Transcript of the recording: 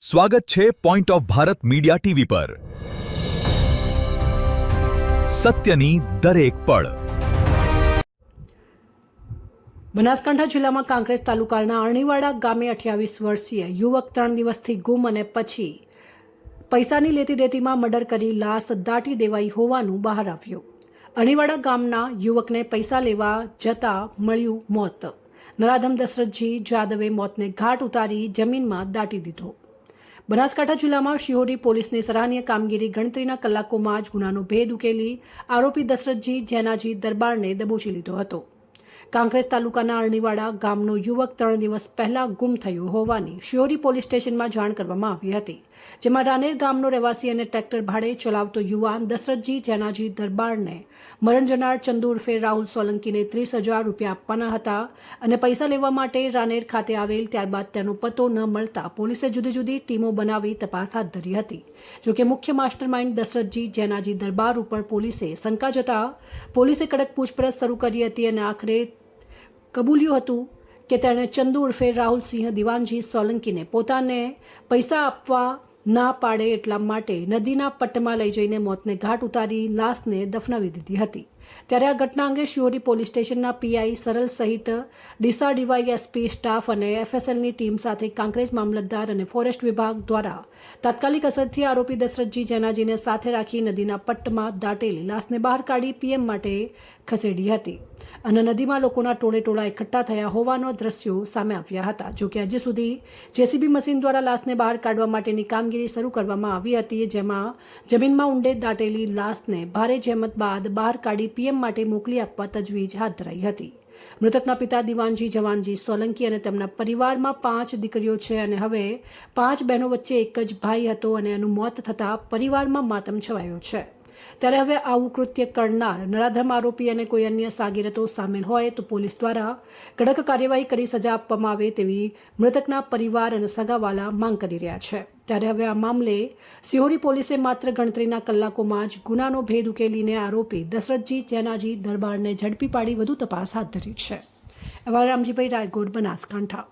સ્વાગત છે point of Bharat media TV પર સત્યની દરેક પળ। બનાસકાંઠા જિલ્લામાં કાંકરેજ તાલુકાના અરણીવાડા ગામે 28 વર્ષીય યુવક 3 દિવસથી ગુમ અને પછી પૈસાની લેતી દેતીમાં મર્ડર કરી લાશ દાટી દેવાઈ હોવાનું બહાર આવ્યું। અરણીવાડા ગામના યુવકને પૈસા લેવા જતા મળ્યું મોત। નરાધમ દશરથજી જાદવે મોતને ઘાટ ઉતારી જમીનમાં દાટી દીધો। બનાસકાંઠા જિલ્લામાં શિહોરી પોલીસની સરાહનીય કામગીરી ગણતરીના કલાકોમાં જ ગુનાનો ભેદ ઉકેલી આરોપી દશરથજી જેનાજી દરબારને દબોચી લીધો હતો। કાંકરેજ તાલુકાના અરણીવાડા ગામનો યુવક 3 દિવસ પહેલા ગુમ થયો હોવાની શિહોરી પોલીસ સ્ટેશનમાં જાણ કરવામાં આવી હતી, જેમાં રાનેર ગામનો રહેવાસી અને ટ્રેક્ટર ભાડે ચલાવતો યુવાન દશરથજી જેનાજી દરબારને મરણ જનાર ચંદુ ઉર્ફે રાહુલ સોલંકીને 30,000 રૂપિયા આપવાના હતા અને પૈસા લેવા માટે રાનેર ખાતે આવેલ, ત્યારબાદ તેનો પતો ન મળતા પોલીસે જુદી જુદી ટીમો બનાવી તપાસ હાથ ધરી હતી। જોકે મુખ્ય માસ્ટરમાઇન્ડ દશરથજી જેનાજી દરબાર ઉપર પોલીસે શંકા જતા પોલીસે કડક પૂછપરછ શરૂ કરી હતી અને આખરે કબૂલ્યું હતું કે તેણે ચંદુ ઉર્ફે રાહુલસિંહ દિવાનજી સોલંકીને પોતાને પૈસા આપવા ના પાડે એટલા માટે નદીના પટ્ટમાં લઈ જઈને મોતને ઘાટ ઉતારી લાશને દફનાવી દીધી હતી। ત્યારે આ ઘટના અંગે શિહોરી પોલીસ સ્ટેશનના પીઆઈ સરલ સહિત ડીસા ડીવાયએસપી સ્ટાફ અને એફએસએલની ટીમ સાથે કાંકરેજ મામલતદાર અને ફોરેસ્ટ વિભાગ દ્વારા તાત્કાલિક અસરથી આરોપી દશરથજી જેનાજીને સાથે રાખી નદીના પટ્ટમાં દાટેલી લાશને બહાર કાઢી પીએમ માટે ખસેડી હતી અને નદીમાં લોકોના ટોળે એકઠા થયા હોવાના દ્રશ્યો સામે આવ્યા હતા। જોકે હજી સુધી જેસીબી મશીન દ્વારા લાશને બહાર કાઢવા માટેની કામગીરી શરૂ કરવામાં આવી હતી, જેમાં જમીનમાં ઊંડે દાટેલી લાશને ભારે જહેમત બાદ બહાર કાઢી પીએમ માટે મોકલી આપવા તજવીજ હાથ ધરાઈ હતી। મૃતકના પિતા દિવાનજી જવાનજી સોલંકી અને તેમના પરિવારમાં 5 દીકરીઓ છે અને હવે 5 બહેનો વચ્ચે એક જ ભાઈ હતો અને એનું મોત થતાં પરિવારમાં માતમ છવાયો છે। ત્યારે હવે આવું કૃત્ય કરનાર નરાધમ આરોપી અને કોઈ અન્ય સાગીરતો સામેલ હોય તો પોલીસ દ્વારા કડક કાર્યવાહી કરી સજા આપવામાં આવે તેવી મૃતકના પરિવાર અને સગાવાલા માંગ કરી રહ્યા છે। ત્યારે હવે આ મામલે શિહોરી પોલીસે માત્ર ગણતરીના કલાકોમાં જ ગુનાનો ભેદ ઉકેલીને આરોપી દશરથજી જેનાજી દરબારને ઝડપી પાડી વધુ તપાસ હાથ ધરી છે। અહેવાલ રામજીભાઈ રાયગોડ, બનાસકાંઠા।